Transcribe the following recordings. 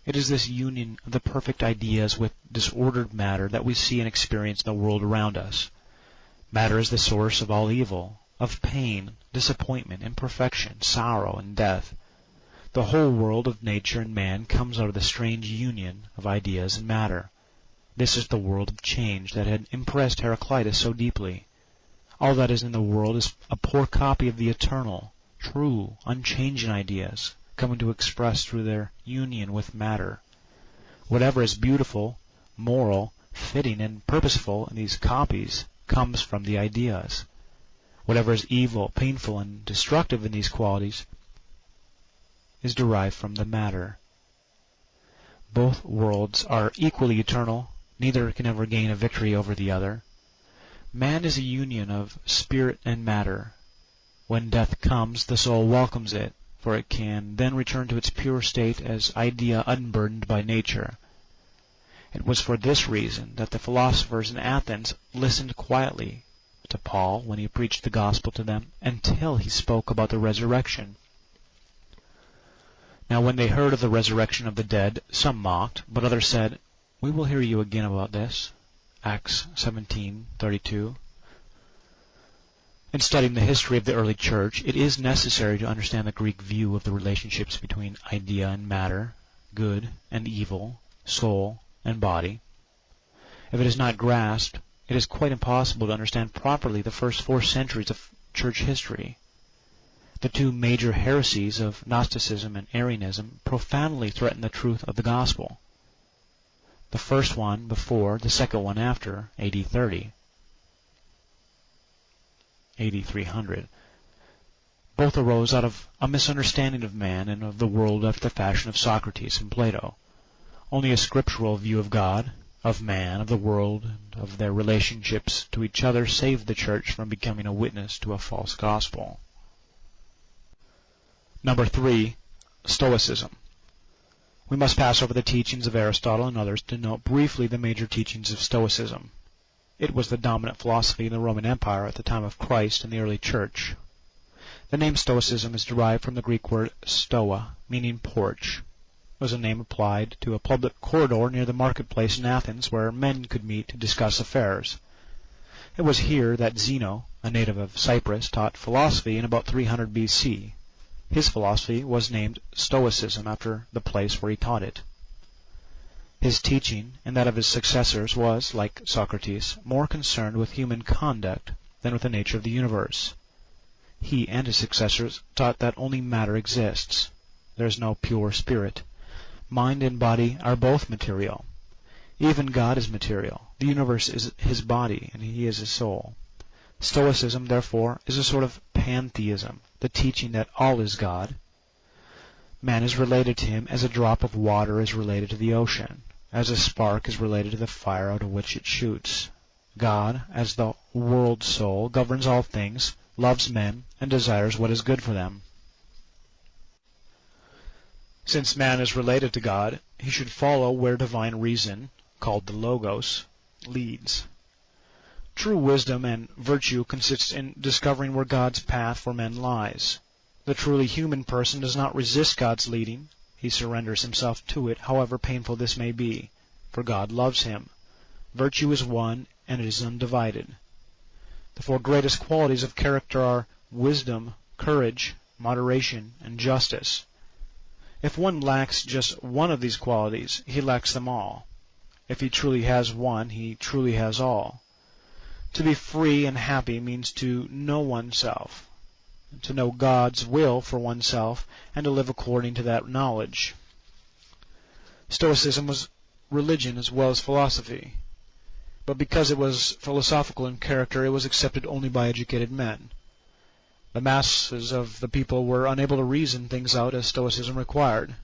It is this union of the perfect ideas with disordered matter that we see and experience in the world around us. Matter is the source of all evil, of pain, disappointment, imperfection, sorrow, and death. The whole world of nature and man comes out of the strange union of ideas and matter. This is the world of change that had impressed Heraclitus so deeply. All that is in the world is a poor copy of the eternal, true, unchanging ideas, coming to express through their union with matter. Whatever is beautiful, moral, fitting, and purposeful in these copies comes from the ideas. Whatever is evil, painful, and destructive in these qualities is derived from the matter. Both worlds are equally eternal. Neither can ever gain a victory over the other. Man is a union of spirit and matter. When death comes, the soul welcomes it, for it can then return to its pure state as idea unburdened by nature. It was for this reason that the philosophers in Athens listened quietly to Paul when he preached the gospel to them until he spoke about the resurrection. Now when they heard of the resurrection of the dead, some mocked, but others said, "We will hear you again about this." Acts 17:32. In studying the history of the early church, it is necessary to understand the Greek view of the relationships between idea and matter, good and evil, soul and body. If it is not grasped, it is quite impossible to understand properly the first 4 centuries of church history. The 2 major heresies of Gnosticism and Arianism profoundly threaten the truth of the gospel. The first one before, the second one after, AD 30. AD 300. Both arose out of a misunderstanding of man and of the world after the fashion of Socrates and Plato. Only a scriptural view of God, of man, of the world, and of their relationships to each other saved the church from becoming a witness to a false gospel. Number 3. Stoicism. We must pass over the teachings of Aristotle and others to note briefly the major teachings of Stoicism. It was the dominant philosophy in the Roman Empire at the time of Christ and the early church. The name Stoicism is derived from the Greek word stoa, meaning porch. It was a name applied to a public corridor near the marketplace in Athens where men could meet to discuss affairs. It was here that Zeno, a native of Cyprus, taught philosophy in about 300 BC. His philosophy was named Stoicism after the place where he taught it. His teaching and that of his successors was, like Socrates, more concerned with human conduct than with the nature of the universe. He and his successors taught that only matter exists. There is no pure spirit. Mind and body are both material. Even God is material. The universe is his body, and he is his soul. Stoicism, therefore, is a sort of pantheism, the teaching that all is God. Man is related to him as a drop of water is related to the ocean, as a spark is related to the fire out of which it shoots. God, as the world soul, governs all things, loves men, and desires what is good for them. Since man is related to God, he should follow where divine reason, called the Logos, leads. True wisdom and virtue consists in discovering where God's path for men lies. The truly human person does not resist God's leading. He surrenders himself to it, however painful this may be, for God loves him. Virtue is one, and it is undivided. The 4 greatest qualities of character are wisdom, courage, moderation, and justice. If one lacks just one of these qualities, he lacks them all. If he truly has one, he truly has all. To be free and happy means to know oneself, to know God's will for oneself, and to live according to that knowledge. Stoicism was religion as well as philosophy, but because it was philosophical in character, it was accepted only by educated men. The masses of the people were unable to reason things out as Stoicism required.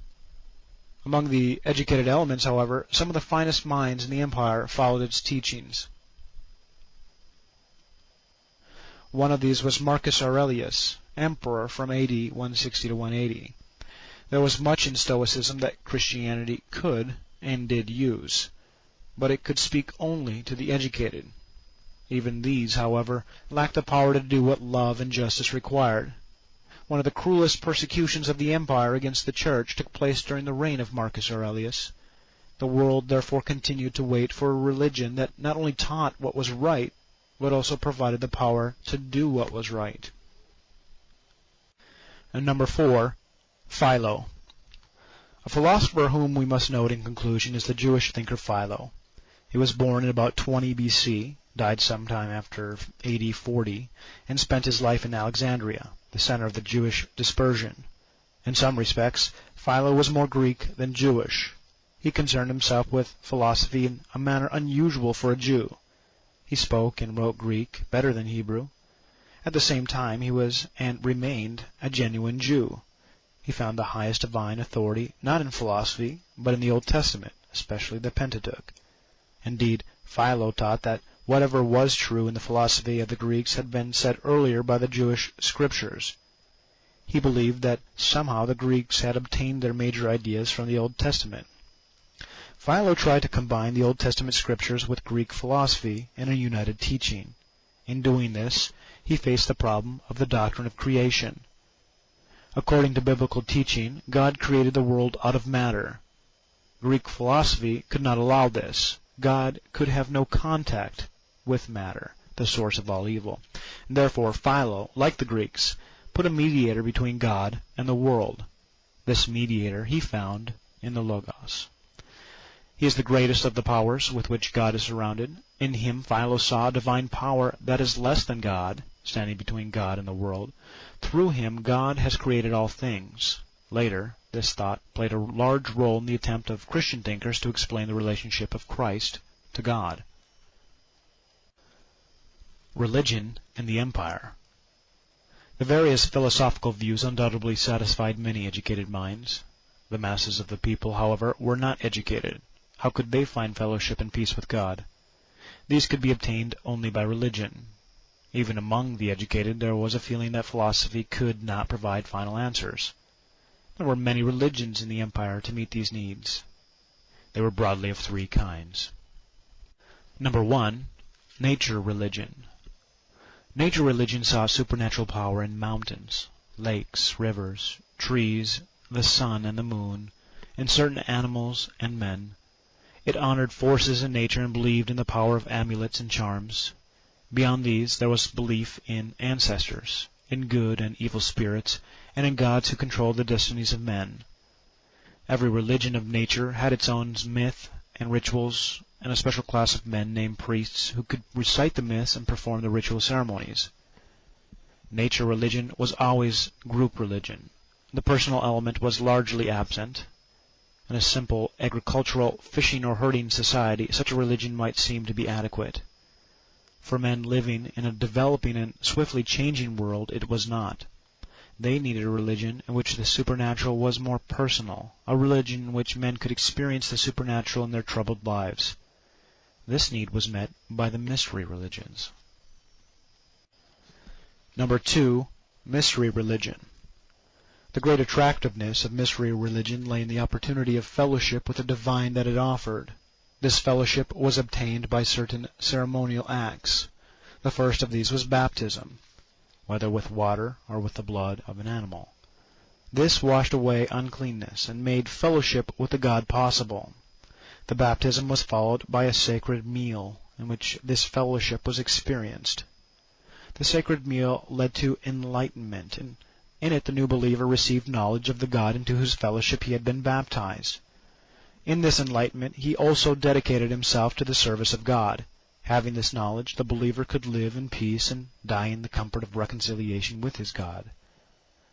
Among the educated elements, however, some of the finest minds in the empire followed its teachings. One of these was Marcus Aurelius, emperor from AD 160 to 180. There was much in Stoicism that Christianity could and did use, but it could speak only to the educated. Even these, however, lacked the power to do what love and justice required. One of the cruelest persecutions of the empire against the Church took place during the reign of Marcus Aurelius. The world therefore continued to wait for a religion that not only taught what was right, but also provided the power to do what was right. And number 4, Philo. A philosopher whom we must note in conclusion is the Jewish thinker Philo. He was born in about 20 BC, died sometime after AD 40, and spent his life in Alexandria, the center of the Jewish dispersion. In some respects, Philo was more Greek than Jewish. He concerned himself with philosophy in a manner unusual for a Jew. He spoke and wrote Greek better than Hebrew. At the same time, he was and remained a genuine Jew. He found the highest divine authority not in philosophy, but in the Old Testament, especially the Pentateuch. Indeed, Philo taught that whatever was true in the philosophy of the Greeks had been said earlier by the Jewish scriptures. He believed that somehow the Greeks had obtained their major ideas from the Old Testament. Philo tried to combine the Old Testament scriptures with Greek philosophy in a united teaching. In doing this, he faced the problem of the doctrine of creation. According to biblical teaching, God created the world out of matter. Greek philosophy could not allow this. God could have no contact with matter, the source of all evil. And therefore, Philo, like the Greeks, put a mediator between God and the world. This mediator he found in the Logos. He is the greatest of the powers with which God is surrounded. In him Philo saw a divine power that is less than God, standing between God and the world. Through him God has created all things. Later, this thought played a large role in the attempt of Christian thinkers to explain the relationship of Christ to God. Religion and the Empire. The various philosophical views undoubtedly satisfied many educated minds. The masses of the people, however, were not educated. How could they find fellowship and peace with God? These could be obtained only by religion. Even among the educated there was a feeling that philosophy could not provide final answers. There were many religions in the empire to meet these needs. They were broadly of 3 kinds. Number 1, nature religion. Nature religion saw supernatural power in mountains, lakes, rivers, trees, the sun and the moon, in certain animals and men. It honored forces in nature and believed in the power of amulets and charms. Beyond these, there was belief in ancestors, in good and evil spirits, and in gods who controlled the destinies of men. Every religion of nature had its own myth and rituals, and a special class of men named priests who could recite the myths and perform the ritual ceremonies. Nature religion was always group religion. The personal element was largely absent. In a simple agricultural, fishing or herding society, such a religion might seem to be adequate. For men living in a developing and swiftly changing world, it was not. They needed a religion in which the supernatural was more personal, a religion in which men could experience the supernatural in their troubled lives. This need was met by the mystery religions. Number 2, mystery religion. The great attractiveness of mystery religion lay in the opportunity of fellowship with the divine that it offered. This fellowship was obtained by certain ceremonial acts. The first of these was baptism, whether with water or with the blood of an animal. This washed away uncleanness and made fellowship with the God possible. The baptism was followed by a sacred meal in which this fellowship was experienced. The sacred meal led to enlightenment, and in it the new believer received knowledge of the God into whose fellowship he had been baptized. In this enlightenment he also dedicated himself to the service of God. Having this knowledge, the believer could live in peace and die in the comfort of reconciliation with his God.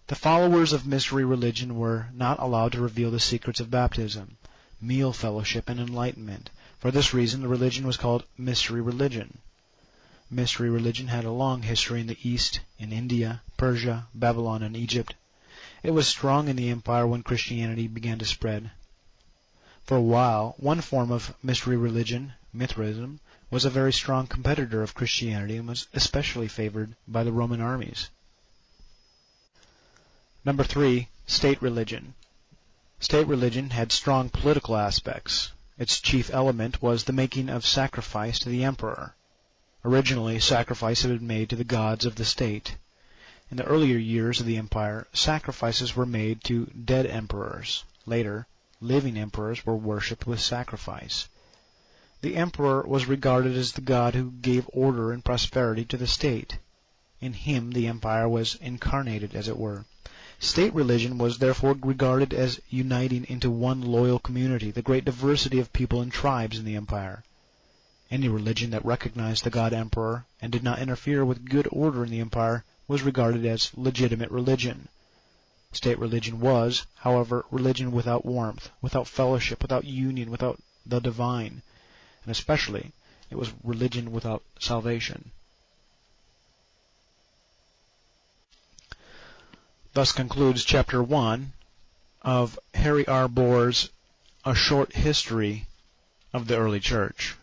The followers of mystery religion were not allowed to reveal the secrets of baptism, meal fellowship, and enlightenment. For this reason, the religion was called mystery religion. Mystery religion had a long history in the East, in India, Persia, Babylon, and Egypt. It was strong in the empire when Christianity began to spread. For a while, one form of mystery religion, Mithraism, was a very strong competitor of Christianity and was especially favored by the Roman armies. Number 3, state religion. State religion had strong political aspects. Its chief element was the making of sacrifice to the emperor. Originally, sacrifice had been made to the gods of the state. In the earlier years of the empire, sacrifices were made to dead emperors. Later, living emperors were worshipped with sacrifice. The emperor was regarded as the god who gave order and prosperity to the state. In him the empire was incarnated, as it were. State religion was therefore regarded as uniting into one loyal community the great diversity of people and tribes in the empire. Any religion that recognized the god emperor and did not interfere with good order in the empire was regarded as legitimate religion. State religion was, however, religion without warmth, without fellowship, without union, without the divine, and especially it was religion without salvation. Thus concludes Chapter 1 of Harry R. Boer's A Short History of the Early Church.